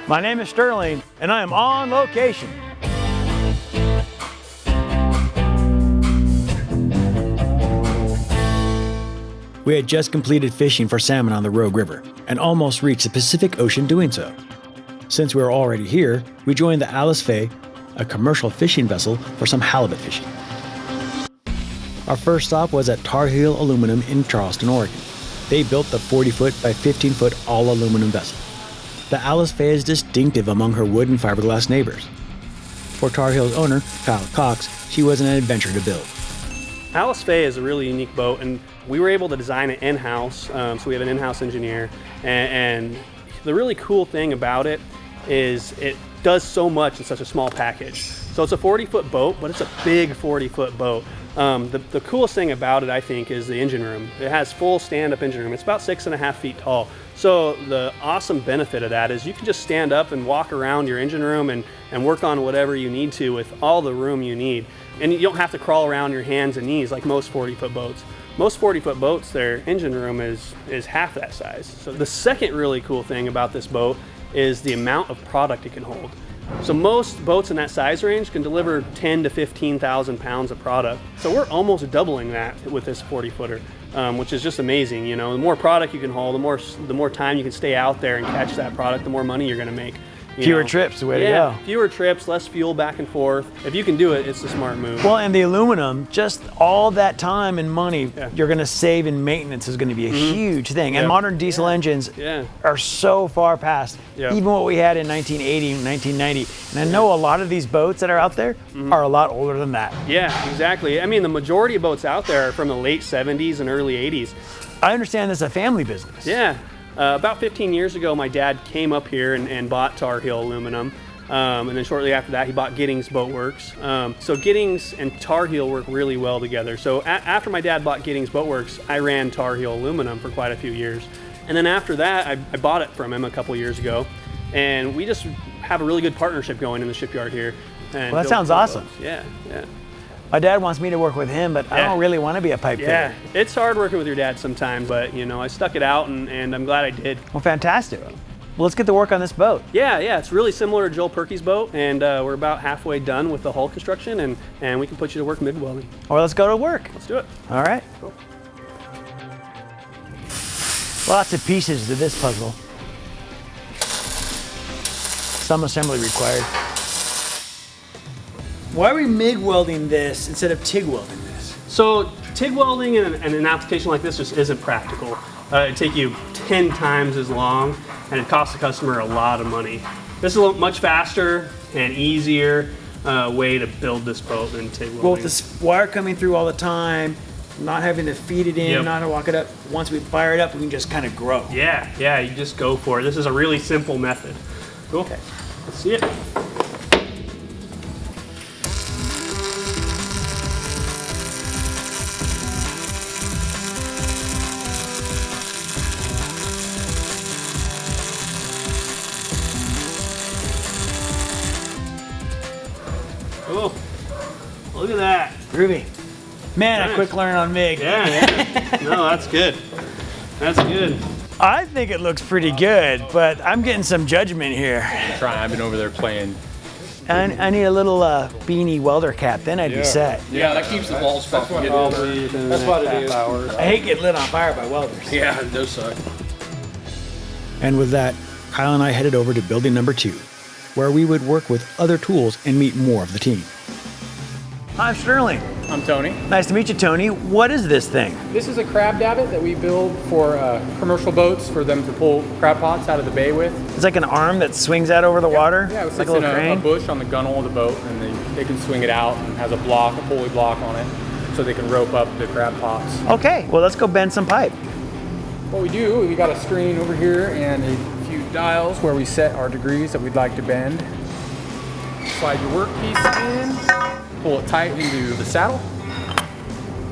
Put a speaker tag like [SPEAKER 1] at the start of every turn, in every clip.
[SPEAKER 1] My name is Sterling, and I am on location. We had just completed fishing for salmon on the Rogue River and almost reached the Pacific Ocean doing so. Since we were already here, we joined the Alice Faye, a commercial fishing vessel for some halibut fishing. Our first stop was at Tarheel Aluminum in Charleston, Oregon. They built the 40-foot by 15-foot all-aluminum vessel. The Alice Faye is distinctive among her wood and fiberglass neighbors. For Tarheel's owner, Kyle Cox, she was an adventure to build.
[SPEAKER 2] Alice Faye is a really unique boat, and we were able to design it in-house, so we have an in-house engineer, and the really cool thing about it is it does so much in such a small package. So it's a 40-foot boat, but it's a big 40-foot boat. The coolest thing about it, I think, is the engine room. It has full stand-up engine room. It's about 6.5 feet tall. So the awesome benefit of that is you can just stand up and walk around your engine room and work on whatever you need to with all the room you need. And you don't have to crawl around your hands and knees like most 40-foot boats. Most 40-foot boats, their engine room is half that size. So the second really cool thing about this boat is the amount of product it can hold. So most boats in that size range can deliver 10 to 15,000 pounds of product. So we're almost doubling that with this 40-footer, which is just amazing. You know, the more product you can hold, the more time you can stay out there and catch that product, the more money you're going to make.
[SPEAKER 1] Fewer trips, the way to go.
[SPEAKER 2] Fewer trips, less fuel back and forth. If you can do it, it's the smart move.
[SPEAKER 1] Well, and the aluminum, just all that time and money you're going to save in maintenance is going to be a huge thing. And modern diesel engines are so far past even what we had in 1980 and 1990. And I know a lot of these boats that are out there are a lot older than that.
[SPEAKER 2] Yeah, exactly. I mean, the majority of boats out there are from the late 70s and early 80s.
[SPEAKER 1] I understand this is a family business.
[SPEAKER 2] Yeah. About 15 years ago, my dad came up here and bought Tarheel Aluminum. And then shortly after that, he bought Giddings Boat Works. So Giddings and Tarheel work really well together. So after my dad bought Giddings Boat Works, I ran Tarheel Aluminum for quite a few years. And then after that, I bought it from him a couple years ago. And we just have a really good partnership going in the shipyard here. And
[SPEAKER 1] well, that sounds awesome.
[SPEAKER 2] Boats. Yeah.
[SPEAKER 1] My dad wants me to work with him, but I don't really want to be a pipe fitter.
[SPEAKER 2] Yeah, it's hard working with your dad sometimes, but you know, I stuck it out and I'm glad I did.
[SPEAKER 1] Well, fantastic. Well, let's get to work on this boat.
[SPEAKER 2] Yeah, it's really similar to Joel Purkey's boat, and we're about halfway done with the hull construction, and we can put you to work MIG welding.
[SPEAKER 1] Or let's go to work.
[SPEAKER 2] Let's do it.
[SPEAKER 1] All right.
[SPEAKER 2] Cool.
[SPEAKER 1] Lots of pieces to this puzzle. Some assembly required. Why are we MIG welding this instead of TIG welding this?
[SPEAKER 2] So TIG welding in an application like this just isn't practical. It'd take you 10 times as long, and it costs the customer a lot of money. This is a much faster and easier way to build this boat than TIG welding.
[SPEAKER 1] Well, with this wire coming through all the time, not having to feed it in, not to walk it up. Once we fire it up, we can just kind of grow.
[SPEAKER 2] Yeah, you just go for it. This is a really simple method. Cool. Okay. Let's see it. Oh, look at that.
[SPEAKER 1] Groovy. Man, nice. I quick learn on MIG.
[SPEAKER 2] Yeah. No, that's good. That's good.
[SPEAKER 1] I think it looks pretty good, but I'm getting some judgment here.
[SPEAKER 3] I've been over there playing.
[SPEAKER 1] I need a little beanie welder cap, then I'd be set.
[SPEAKER 3] Yeah, that keeps the balls from getting over.
[SPEAKER 4] That's what it is.
[SPEAKER 1] I hate getting lit on fire by welders.
[SPEAKER 3] Yeah, it does suck.
[SPEAKER 1] And with that, Kyle and I headed over to building number 2, where we would work with other tools and meet more of the team. I'm Sterling.
[SPEAKER 4] I'm Tony.
[SPEAKER 1] Nice to meet you, Tony. What is this thing?
[SPEAKER 4] This is a crab davit that we build for commercial boats for them to pull crab pots out of the bay with.
[SPEAKER 1] It's like an arm that swings out over the water?
[SPEAKER 4] Yeah, it
[SPEAKER 1] like
[SPEAKER 4] sits in a bush on the gunnel of the boat, and they can swing it out and has a pulley block on it, so they can rope up the crab pots.
[SPEAKER 1] Okay, well let's go bend some pipe.
[SPEAKER 4] What we do, we got a screen over here and a few dials where we set our degrees that we'd like to bend. Slide your workpiece in, pull it tight into the saddle.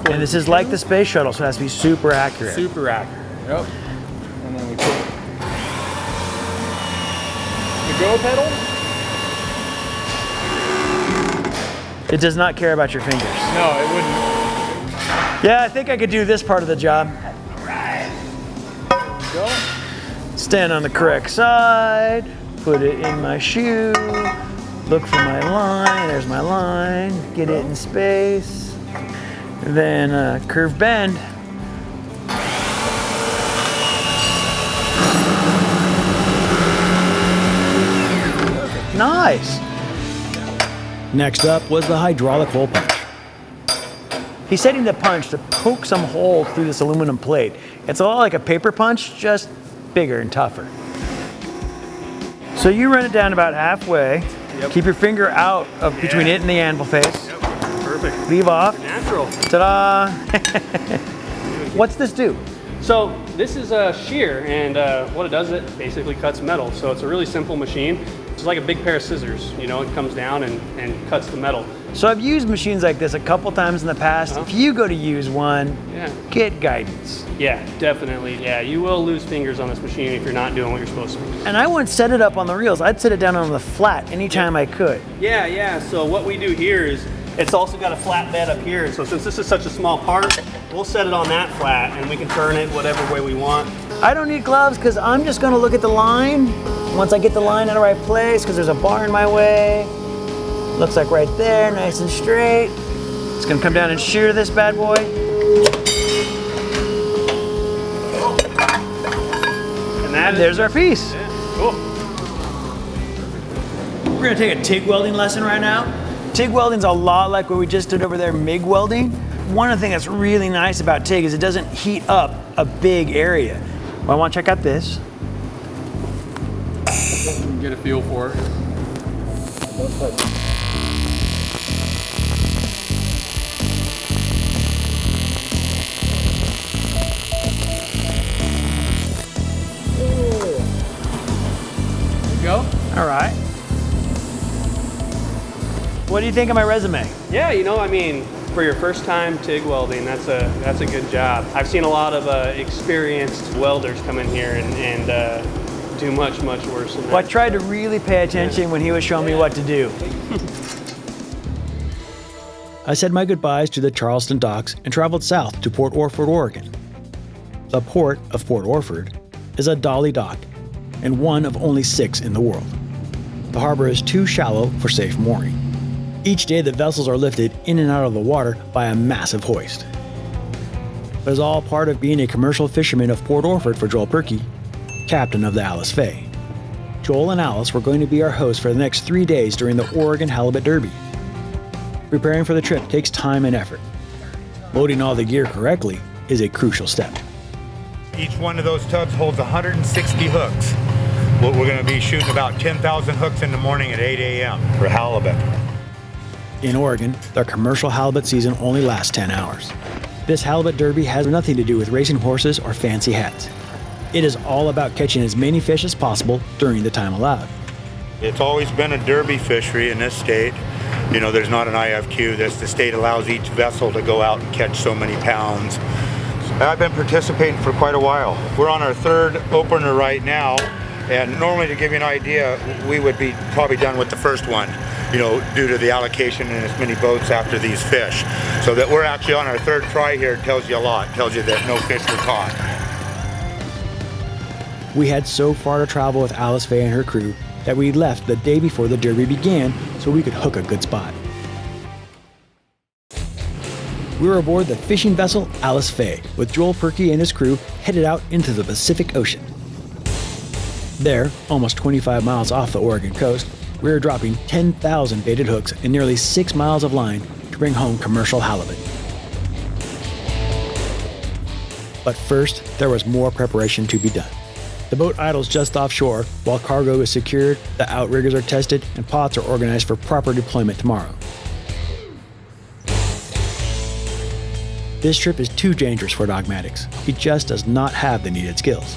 [SPEAKER 1] And this is like the space shuttle, so it has to be super accurate.
[SPEAKER 4] Super accurate, yep. And then we put the go pedal.
[SPEAKER 1] It does not care about your fingers.
[SPEAKER 4] No, it wouldn't.
[SPEAKER 1] Yeah, I think I could do this part of the job.
[SPEAKER 4] All right. There we go.
[SPEAKER 1] Stand on the correct side. put it in my shoe, look for my line, there's my line, get it in space, then curve bend. Nice! Next up was the hydraulic hole punch. He's setting the punch to poke some hole through this aluminum plate. It's a lot like a paper punch, just bigger and tougher. So you run it down about halfway. Yep. Keep your finger out of between it and the anvil face.
[SPEAKER 2] Yep. Perfect.
[SPEAKER 1] Leave off.
[SPEAKER 2] Natural.
[SPEAKER 1] Ta-da! What's this do?
[SPEAKER 2] So this is a shear, and what it does, it basically cuts metal. So it's a really simple machine. It's like a big pair of scissors. You know, it comes down and cuts the metal.
[SPEAKER 1] So I've used machines like this a couple times in the past. If you go to use one, get guidance.
[SPEAKER 2] Yeah, definitely. Yeah, you will lose fingers on this machine if you're not doing what you're supposed to be.
[SPEAKER 1] And I wouldn't set it up on the reels. I'd set it down on the flat anytime I could.
[SPEAKER 2] Yeah. So what we do here is, it's also got a flat bed up here. So since this is such a small part, we'll set it on that flat and we can turn it whatever way we want.
[SPEAKER 1] I don't need gloves because I'm just going to look at the line. Once I get the line in the right place, because there's a bar in my way. Looks like right there, nice and straight. It's going to come down and shear this bad boy. And there's our piece.
[SPEAKER 2] Yeah, cool.
[SPEAKER 1] We're going to take a TIG welding lesson right now. TIG welding's a lot like what we just did over there, MIG welding. One of the things that's really nice about TIG is it doesn't heat up a big area. Well, I want to check out this.
[SPEAKER 4] Get a feel for it. There you go.
[SPEAKER 1] All right. What do you think of my resume?
[SPEAKER 2] Yeah, you know, I mean, for your first time TIG welding, that's a good job. I've seen a lot of experienced welders come in here and do much worse than that.
[SPEAKER 1] Well, I tried to really pay attention when he was showing me what to do. I said my goodbyes to the Charleston docks and traveled south to Port Orford, Oregon. The port of Port Orford is a dolly dock and one of only 6 in the world. The harbor is too shallow for safe mooring. Each day the vessels are lifted in and out of the water by a massive hoist. It is all part of being a commercial fisherman of Port Orford for Joel Purkey, captain of the Alice Faye. Joel and Alice were going to be our hosts for the next 3 days during the Oregon Halibut Derby. Preparing for the trip takes time and effort. Loading all the gear correctly is a crucial step.
[SPEAKER 5] Each one of those tubs holds 160 hooks. We're going to be shooting about 10,000 hooks in the morning at 8 a.m. for halibut.
[SPEAKER 1] In Oregon, their commercial halibut season only lasts 10 hours. This halibut derby has nothing to do with racing horses or fancy hats. It is all about catching as many fish as possible during the time allowed.
[SPEAKER 5] It's always been a derby fishery in this state. You know, there's not an IFQ. The state allows each vessel to go out and catch so many pounds. I've been participating for quite a while. We're on our 3rd opener right now, and normally, to give you an idea, we would be probably done with the first one, you know, due to the allocation and as many boats after these fish. So that we're actually on our 3rd try here tells you a lot. Tells you that no fish were caught.
[SPEAKER 1] We had so far to travel with Alice Faye and her crew that we left the day before the derby began so we could hook a good spot. We were aboard the fishing vessel Alice Faye, with Joel Purkey and his crew headed out into the Pacific Ocean. There, almost 25 miles off the Oregon coast, we were dropping 10,000 baited hooks and nearly 6 miles of line to bring home commercial halibut. But first, there was more preparation to be done. The boat idles just offshore while cargo is secured, the outriggers are tested, and pots are organized for proper deployment tomorrow. This trip is too dangerous for Dogmatics. He just does not have the needed skills.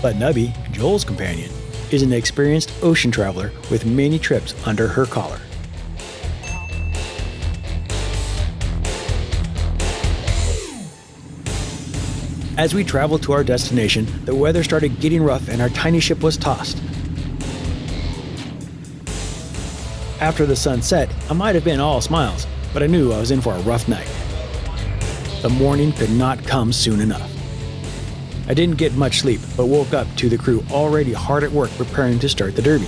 [SPEAKER 1] But Nubby, Joel's companion, is an experienced ocean traveler with many trips under her collar. As we traveled to our destination, the weather started getting rough and our tiny ship was tossed. After the sun set, I might have been all smiles, but I knew I was in for a rough night. The morning could not come soon enough. I didn't get much sleep, but woke up to the crew already hard at work preparing to start the derby.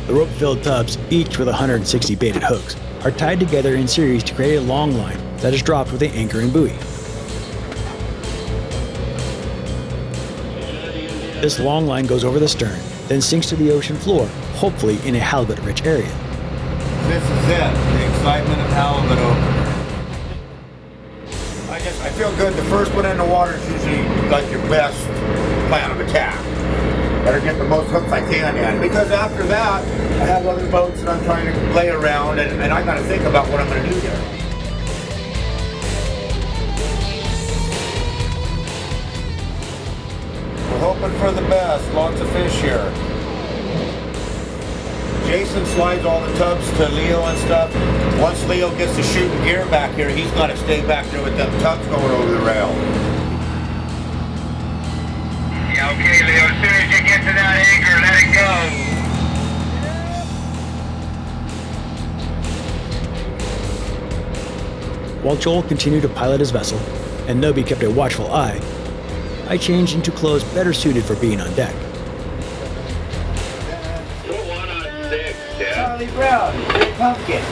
[SPEAKER 1] The rope-filled tubs, each with 160 baited hooks, are tied together in series to create a long line that is dropped with an anchor and buoy. This long line goes over the stern, then sinks to the ocean floor, hopefully in a halibut-rich area.
[SPEAKER 5] This is it, the excitement of halibut opening. I feel good. The first one in the water is usually like your best plan of attack. Better get the most hooks I can in, because after that, I have other boats that I'm trying to lay around, and I got to think about what I'm going to do here. We're hoping for the best. Lots of fish here. Jason slides all the tubs to Leo and stuff. Once Leo gets the shooting gear back here, he's got to stay back there with them tubs going over the rail.
[SPEAKER 6] Yeah, okay, Leo. As soon as you get to that anchor, let it go.
[SPEAKER 1] While Joel continued to pilot his vessel, and Nobi kept a watchful eye, I changed into clothes better suited for being on deck.
[SPEAKER 6] Put 1 on 6, yeah.
[SPEAKER 5] Charlie Brown, big pumpkin.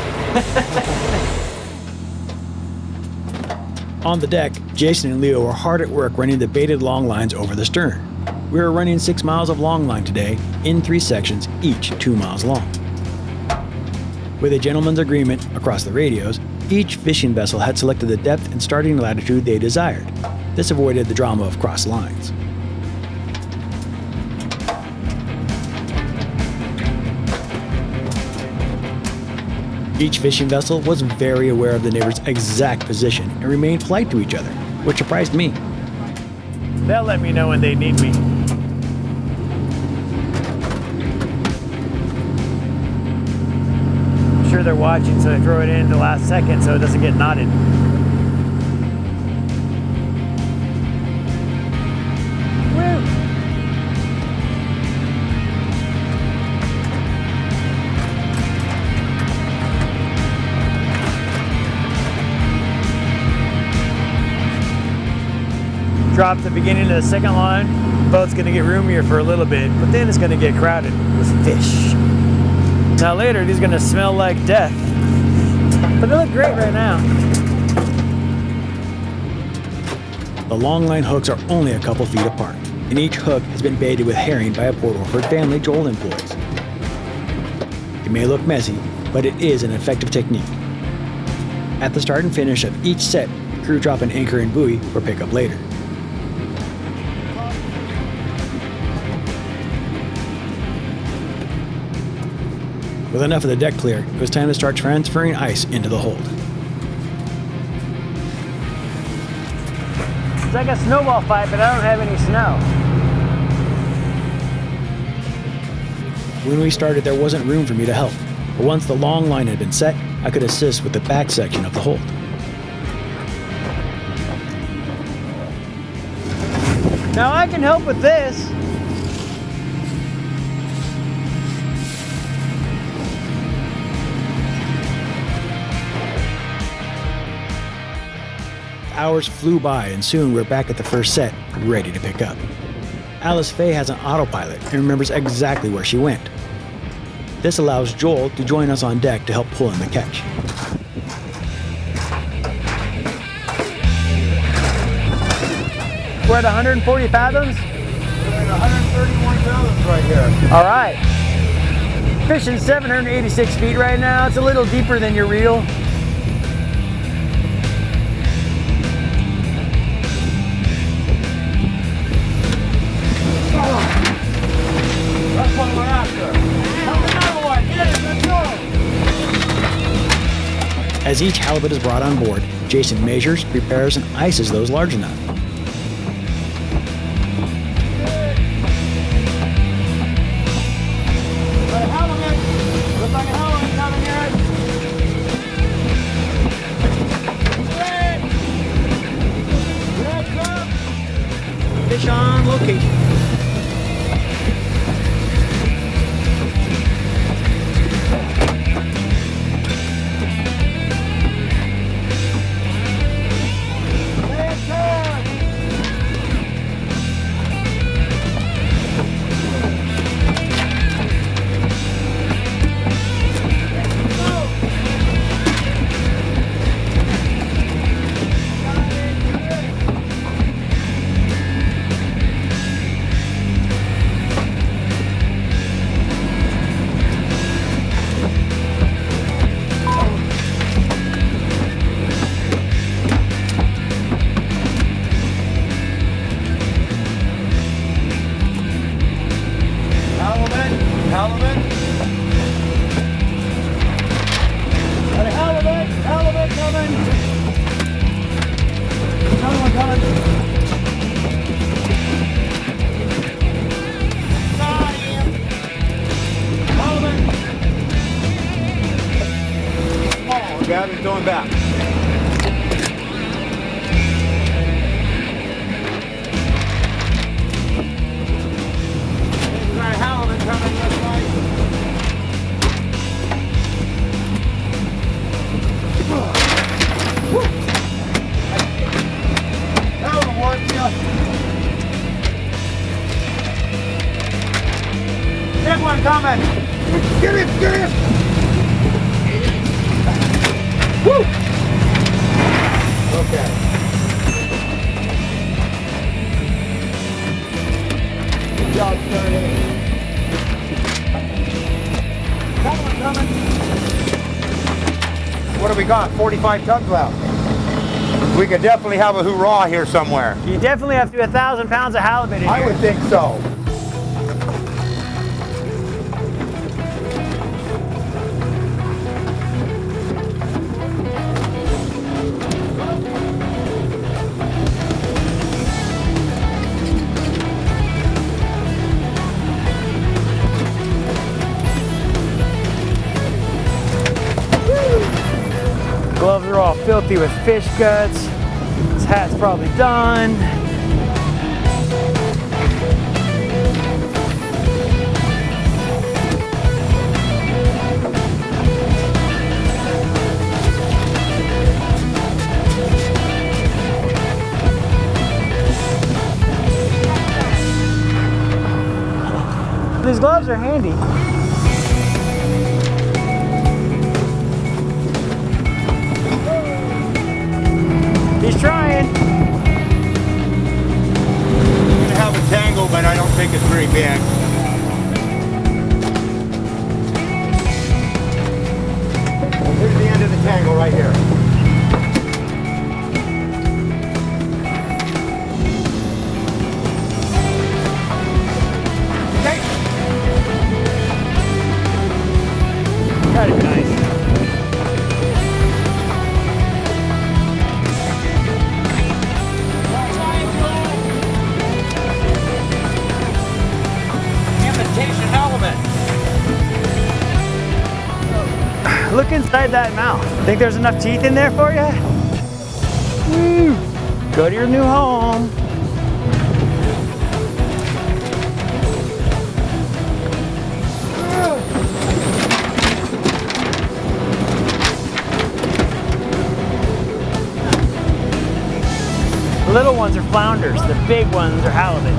[SPEAKER 1] On the deck, Jason and Leo were hard at work running the baited long lines over the stern. We were running 6 miles of long line today, in 3 sections, each 2 miles long. With a gentleman's agreement across the radios, each fishing vessel had selected the depth and starting latitude they desired. This avoided the drama of cross lines. Each fishing vessel was very aware of the neighbor's exact position and remained polite to each other, which surprised me.
[SPEAKER 7] They'll let me know when they need me. I'm sure they're watching, so they throw it in the last second so it doesn't get knotted. Drop the beginning of the second line, boat's gonna get roomier for a little bit, but then it's gonna get crowded with fish. Now later, it is gonna smell like death. But they look great right now.
[SPEAKER 1] The long line hooks are only a couple feet apart, and each hook has been baited with herring by a Port Orford family Joel employs. It may look messy, but it is an effective technique. At the start and finish of each set, crew drop an anchor and buoy for pickup later. With enough of the deck clear, it was time to start transferring ice into the hold.
[SPEAKER 7] It's like a snowball fight, but I don't have any snow.
[SPEAKER 1] When we started, there wasn't room for me to help, but once the long line had been set, I could assist with the back section of the hold.
[SPEAKER 7] Now I can help with this.
[SPEAKER 1] Hours flew by, and soon we're back at the first set, ready to pick up. Alice Faye has an autopilot and remembers exactly where she went. This allows Joel to join us on deck to help pull in the catch.
[SPEAKER 7] We're at 140 fathoms?
[SPEAKER 5] We're at 131 fathoms right here.
[SPEAKER 7] All right. Fishing 786 feet right now. It's a little deeper than your reel.
[SPEAKER 5] That's what we're after. Another one. Get it, let's go.
[SPEAKER 1] As each halibut is brought on board, Jason measures, prepares, and ices those large enough. Fish on location.
[SPEAKER 5] throwing back. Big one coming! Get it! Get it! Woo! Okay. Good job, Tarheel. That one coming. What do we got? 45 tons left. We could definitely have a hoorah here somewhere.
[SPEAKER 7] You definitely have to do 1,000 pounds of halibut in here.
[SPEAKER 5] I would think so.
[SPEAKER 7] Gloves are all filthy with fish guts. His hat's probably done. These gloves are handy. He's trying.
[SPEAKER 5] We're gonna have a tangle, but I don't think it's very big. Here's the end of the tangle right here.
[SPEAKER 7] Got it nice. Look inside that mouth. Think there's enough teeth in there for you? Woo. Go to your new home. The little ones are flounders. The big ones are halibut.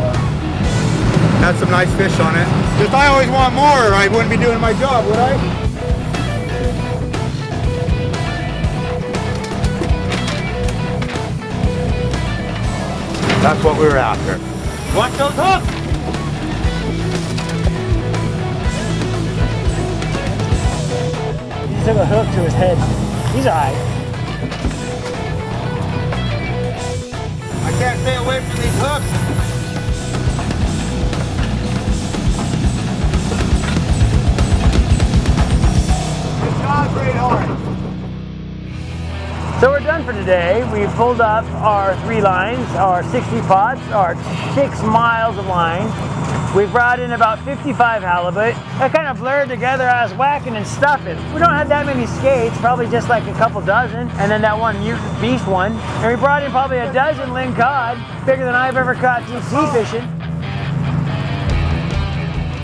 [SPEAKER 5] Had some nice fish on it. If I always want more, I wouldn't be doing my job, would I? That's what we were after. Watch those hooks!
[SPEAKER 7] He took a hook to his head. He's alright.
[SPEAKER 5] I can't stay away from these hooks. Good job, great horn.
[SPEAKER 7] So we're done for today. We've pulled up our 3 lines, our 60 pots, our 6 miles of line. We brought in about 55 halibut. That kind of blurred together. I was whacking and stuffing. We don't have that many skates, probably just like a couple dozen, and then that one mutant beast one. And we brought in probably a dozen ling cod, bigger than I've ever caught deep sea fishing.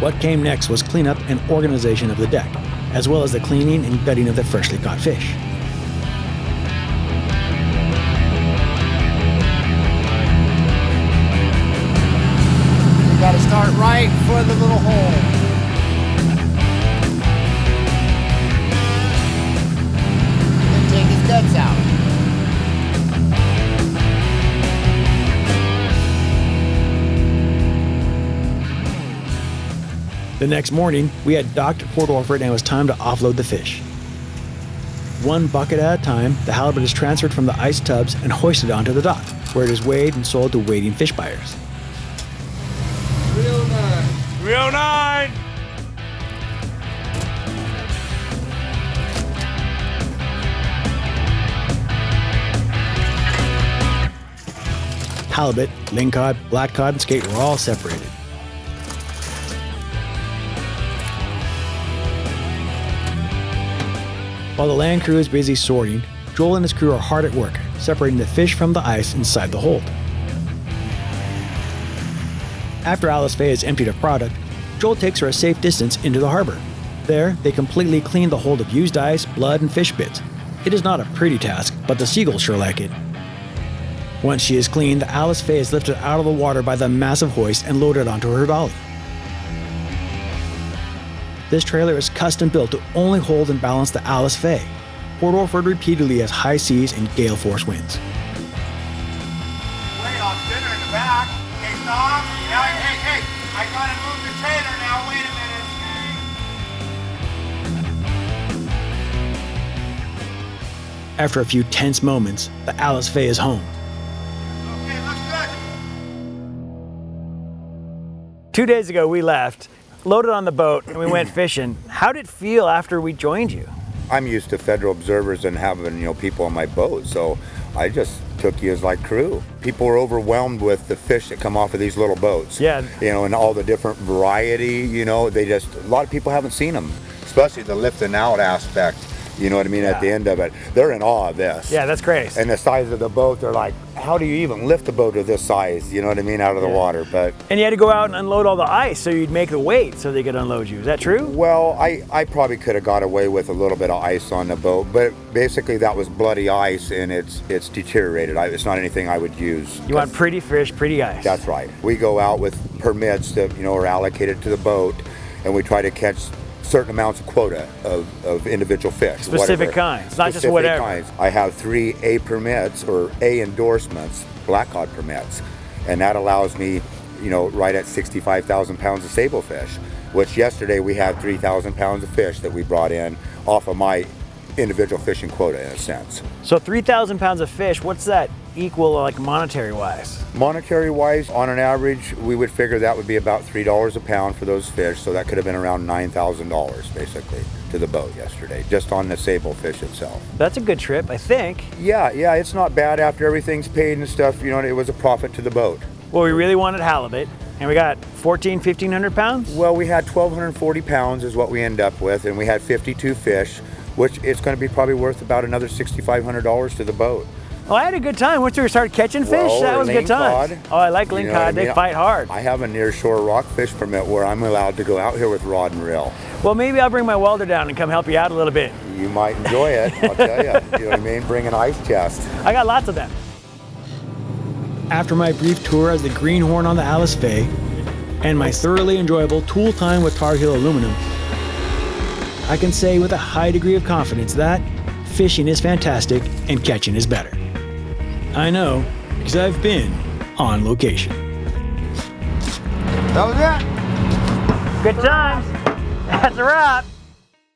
[SPEAKER 1] What came next was cleanup and organization of the deck, as well as the cleaning and gutting of the freshly caught fish.
[SPEAKER 8] Got to start right for the little hole. Then take his guts out.
[SPEAKER 1] The next morning, we had docked at Port Orford and it was time to offload the fish. One bucket at a time, the halibut is transferred from the ice tubs and hoisted onto the dock, where it is weighed and sold to waiting fish buyers.
[SPEAKER 5] 309.
[SPEAKER 3] 309!
[SPEAKER 1] Halibut, lingcod, blackcod, and skate were all separated. While the land crew is busy sorting, Joel and his crew are hard at work, separating the fish from the ice inside the hold. After Alice Faye has emptied her product, Joel takes her a safe distance into the harbor. There, they completely clean the hold of used ice, blood, and fish bits. It is not a pretty task, but the seagulls sure like it. Once she is cleaned, the Alice Faye is lifted out of the water by the massive hoist and loaded onto her dolly. This trailer is custom built to only hold and balance the Alice Faye. Port Orford repeatedly has high seas and gale force winds.
[SPEAKER 6] Wait, I'll spin her in the back. Okay, stop. Now, hey, I gotta move the trailer now. Wait a minute.
[SPEAKER 1] After a few tense moments, the Alice Faye is home.
[SPEAKER 6] Okay, looks good.
[SPEAKER 7] 2 days ago we left, loaded on the boat, and we went fishing. How did it feel after we joined you?
[SPEAKER 5] I'm used to federal observers and having, people on my boat, so I just took you as like crew. People were overwhelmed with the fish that come off of these little boats.
[SPEAKER 7] Yeah.
[SPEAKER 5] And all the different variety, a lot of people haven't seen them, especially the lifting out aspect. You know what I mean?
[SPEAKER 7] Yeah.
[SPEAKER 5] At the end of it, they're in awe of this.
[SPEAKER 7] Yeah, that's great.
[SPEAKER 5] And the size of the boat, they're like, how do you even lift a boat of this size? You know what I mean? Out of the water. But
[SPEAKER 7] And you had to go out and unload all the ice so you'd make the weight so they could unload you. Is that true?
[SPEAKER 5] well, I probably could have got away with a little bit of ice on the boat, but basically that was bloody ice and it's deteriorated. It's not anything I would use.
[SPEAKER 7] You want pretty fish, pretty ice.
[SPEAKER 5] That's right. We go out with permits that are allocated to the boat, and we try to catch certain amounts of quota of individual fish.
[SPEAKER 7] Specific kinds, not just whatever.
[SPEAKER 5] Kinds. I have 3 A permits or A endorsements, black cod permits, and that allows me, right at 65,000 pounds of sable fish, which yesterday we had 3,000 pounds of fish that we brought in off of my individual fishing quota in a sense.
[SPEAKER 7] So 3,000 pounds of fish, what's that equal like monetary wise?
[SPEAKER 5] Monetary wise, on an average, we would figure that would be about $3 a pound for those fish, so that could have been around $9,000 basically to the boat yesterday, just on the sable fish itself.
[SPEAKER 7] That's a good trip, I think.
[SPEAKER 5] Yeah, it's not bad after everything's paid and stuff, it was a profit to the boat.
[SPEAKER 7] Well, we really wanted halibut, and we got 1,500 pounds?
[SPEAKER 5] Well, we had 1,240 pounds is what we end up with, and we had 52 fish, which it's going to be probably worth about another $6,500 to the boat.
[SPEAKER 7] Oh, I had a good time. Once we started catching fish,
[SPEAKER 5] Well,
[SPEAKER 7] that was a good time.
[SPEAKER 5] cod.
[SPEAKER 7] Oh, I like ling cod. They fight hard.
[SPEAKER 5] I have a near-shore rockfish permit where I'm allowed to go out here with rod and reel.
[SPEAKER 7] Well, maybe I'll bring my welder down and come help you out a little bit.
[SPEAKER 5] You might enjoy it, I'll tell you. You know what I mean? Bring an ice chest.
[SPEAKER 7] I got lots of them.
[SPEAKER 1] After my brief tour as the greenhorn on the Alice Faye, and my thoroughly enjoyable tool time with Tarheel Aluminum, I can say with a high degree of confidence that fishing is fantastic and catching is better. I know, because I've been on location.
[SPEAKER 5] That was it.
[SPEAKER 7] Good times. That's a wrap.